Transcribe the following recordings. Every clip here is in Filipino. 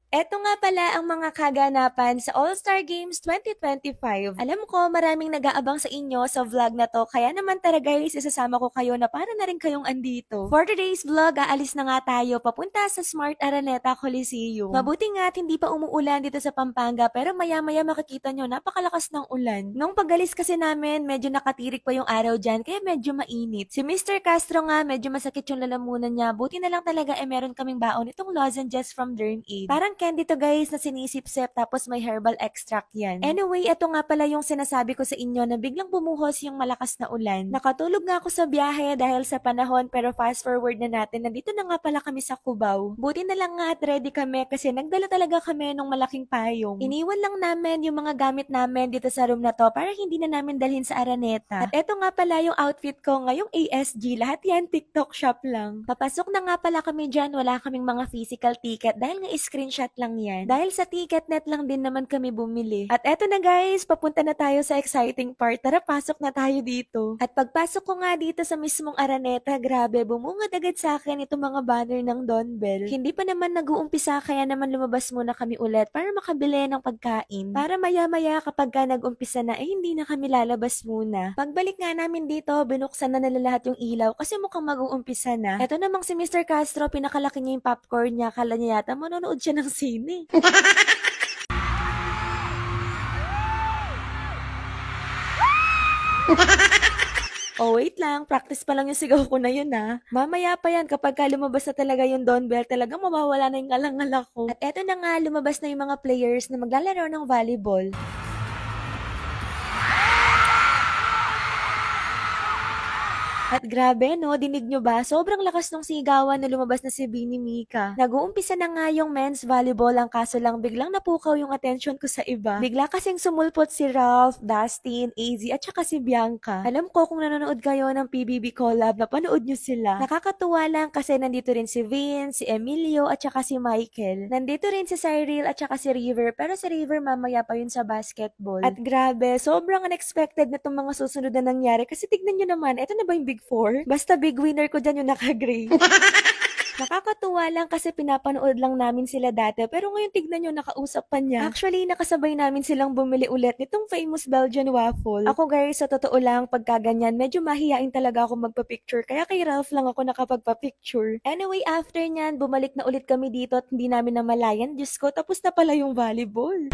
Eto nga pala ang mga kaganapan sa All-Star Games 2025. Alam ko maraming nag-aabang sa inyo sa vlog na to, kaya naman tara guys, isasama ko kayo na para na rin kayong andito. For today's vlog, aalis na nga tayo papunta sa Smart Araneta Coliseum. Mabuti nga at hindi pa umuulan dito sa Pampanga, pero maya-maya makikita nyo napakalakas ng ulan. Nung pag-alis kasi namin, medyo nakatirik pa yung araw dyan, kaya medyo mainit. Si Mr. Castro nga, medyo masakit yung lalamunan niya. Buti na lang talaga meron kaming baon itong lozenges from Dermaid. Parang candy to guys na sinisip-sip tapos may herbal extract yan. Anyway, ito nga pala yung sinasabi ko sa inyo na biglang bumuhos yung malakas na ulan. Nakatulog nga ako sa biyahe dahil sa panahon, pero fast forward na natin, nandito na nga pala kami sa Cubao. Buti na lang nga at ready kami kasi nagdala talaga kami ng malaking payong. Iniwan lang namin yung mga gamit namin dito sa room na to para hindi na namin dalhin sa Araneta. At eto nga pala yung outfit ko ngayong ASG, lahat yan TikTok shop lang. Papasok na nga pala kami dyan, wala kaming mga physical ticket dahil nga screenshot lang yan. Dahil sa Ticketnet lang din naman kami bumili. At eto na guys, papunta na tayo sa exciting part. Tara, pasok na tayo dito. At pagpasok ko nga dito sa mismong Araneta, grabe, bumungad agad sa akin itong mga banner ng Don Bell. Hindi pa naman nag-uumpisa, kaya naman lumabas muna kami ulit para makabili ng pagkain. Para maya-maya kapag ka nag-umpisa na, hindi na kami lalabas muna. Pagbalik nga namin dito, binuksan na nila lahat yung ilaw kasi mukhang mag-uumpisa na. Eto namang si Mr. Castro, pinakalaki niya yung popcorn niya. Kala niya yata manonood siya ng sine. Oh, wait lang. Practice pa lang yung sigaw ko na yun, ha. Mamaya pa yan, kapag lumabas na talaga yung Don Bell, talagang mawawala na yung ngalang-ngala ko. At eto na nga, lumabas na yung mga players na maglalaro ng volleyball. At grabe no, dinig nyo ba? Sobrang lakas ng sigawan na lumabas na si Bini Mika. Nag-uumpisa na nga yung men's volleyball, ang kaso lang biglang napukaw yung attention ko sa iba. Bigla kasing sumulpot si Ralph, Dustin, AZ at saka si Bianca. Alam ko kung nanonood kayo ng PBB collab, napanood nyo sila. Nakakatuwa lang kasi nandito rin si Vince, si Emilio at saka si Michael. Nandito rin si Cyril at saka si River, pero si River mamaya pa yun sa basketball. At grabe, sobrang unexpected na itong mga susunod na nangyari kasi tignan nyo naman, eto na ba yung Big Four? Basta big winner ko dyan yung naka-gray. Nakakatuwa lang kasi pinapanood lang namin sila dati, pero ngayon tignan nyo, nakausap pa niya. Actually, nakasabay namin silang bumili ulit nitong famous Belgian waffle. Ako guys, sa totoo lang, pagkaganyan, medyo mahihain talaga ako magpa-picture, kaya kay Ralph lang ako nakapagpa-picture. Anyway, after nyan, bumalik na ulit kami dito at hindi namin namalayan. Diyos ko, tapos na pala yung volleyball.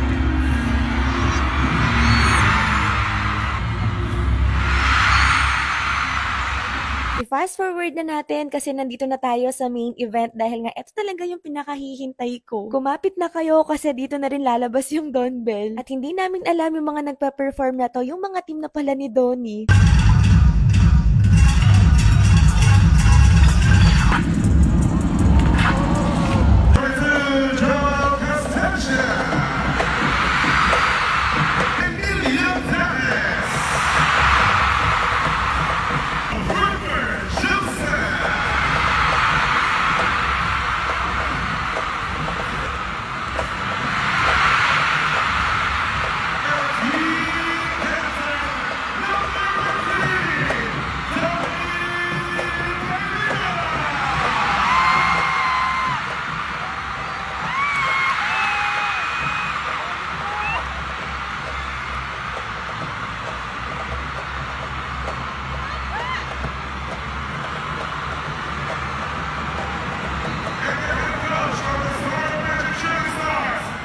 I-fast forward na natin kasi nandito na tayo sa main event dahil nga ito talaga yung pinakahihintay ko. Kumapit na kayo kasi dito na rin lalabas yung Don Bell. At hindi namin alam yung mga nagpa-perform na to, yung mga team na pala ni Donnie.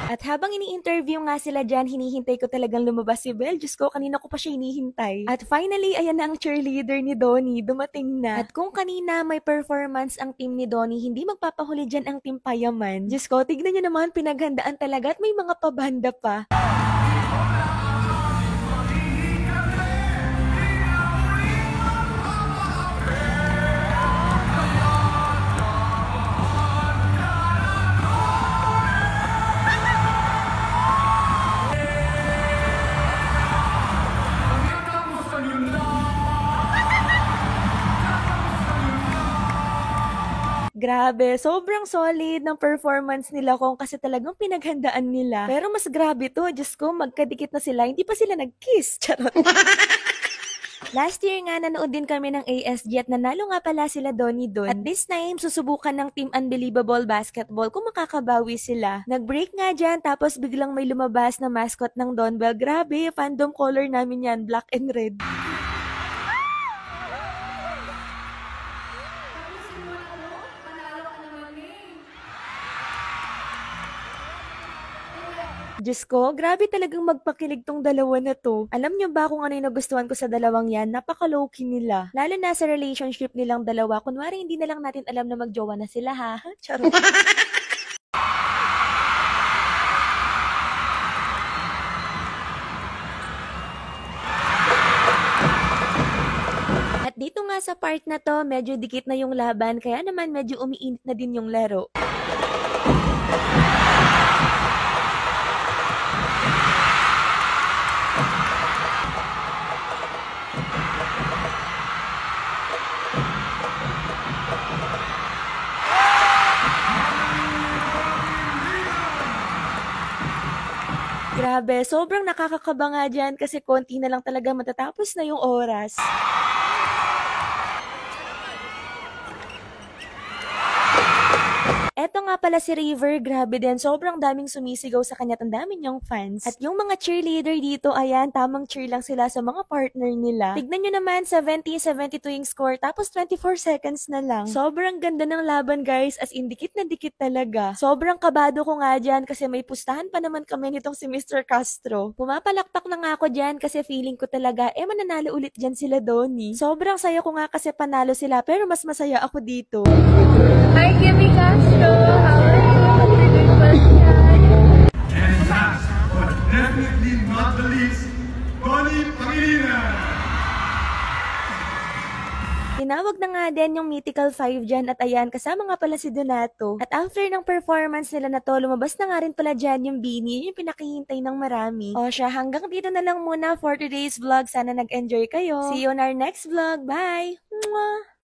At habang ini-interview nga sila dyan, hinihintay ko talagang lumabas si Belle. Diyos ko, kanina ko pa siya hinihintay. At finally, ayan na ang cheerleader ni Donnie. Dumating na. At kung kanina may performance ang team ni Donnie, hindi magpapahuli dyan ang team Payaman. Diyos ko, tignan nyo naman, pinaghandaan talaga at may mga pabanda pa. Grabe, sobrang solid ng performance nila kung kasi talagang pinaghandaan nila. Pero mas grabe to, Diyos ko, magkadikit na sila, hindi pa sila nag-kiss. Charot. Last year nga, nanood din kami ng ASG at nanalo nga pala sila Donnie dun. At this time, susubukan ng Team Unbelievable Basketball kung makakabawi sila. Nag-break nga dyan, tapos biglang may lumabas na mascot ng Donbell. Grabe, fandom color namin yan, black and red. Diyos ko, grabe talagang magpakilig tong dalawa na to. Alam niyo ba kung ano yung nagustuhan ko sa dalawang yan? Napaka-low-key nila. Lalo na sa relationship nilang dalawa. Kunwari, hindi na lang natin alam na magjowa na sila, ha? Charot. At dito nga sa part na to, medyo dikit na yung laban, kaya naman medyo umiinit na din yung laro. Grabe, sobrang nakakakaba nga dyan kasi konti na lang talaga matatapos na yung oras. Eto nga pala si River, grabe din, sobrang daming sumisigaw sa kanya at ang dami niyang fans. At yung mga cheerleader dito, ayan, tamang cheer lang sila sa mga partner nila. Tignan nyo naman, 70-72 yung score, tapos 24 seconds na lang. Sobrang ganda ng laban guys, as in dikit na dikit talaga. Sobrang kabado ko nga dyan kasi may pustahan pa naman kami nitong si Mr. Castro. Pumapalakpak na nga ako dyan kasi feeling ko talaga, mananalo ulit dyan sila Donnie. Sobrang saya ko nga kasi panalo sila, pero mas masaya ako dito. Hi, Kimmy Castro! How are you? Hope you're doing well dyan. And last, but definitely not the least, Donnie Pangilinan! Tinawag na nga din yung Mythical 5 dyan at ayan, kasama nga pala si Donato. At after ng performance nila na to, lumabas na nga rin pala dyan yung Beanie, yung pinakihintay ng marami. O siya, hanggang dito na lang muna for today's vlog. Sana nag-enjoy kayo. See you on our next vlog. Bye! Mwah!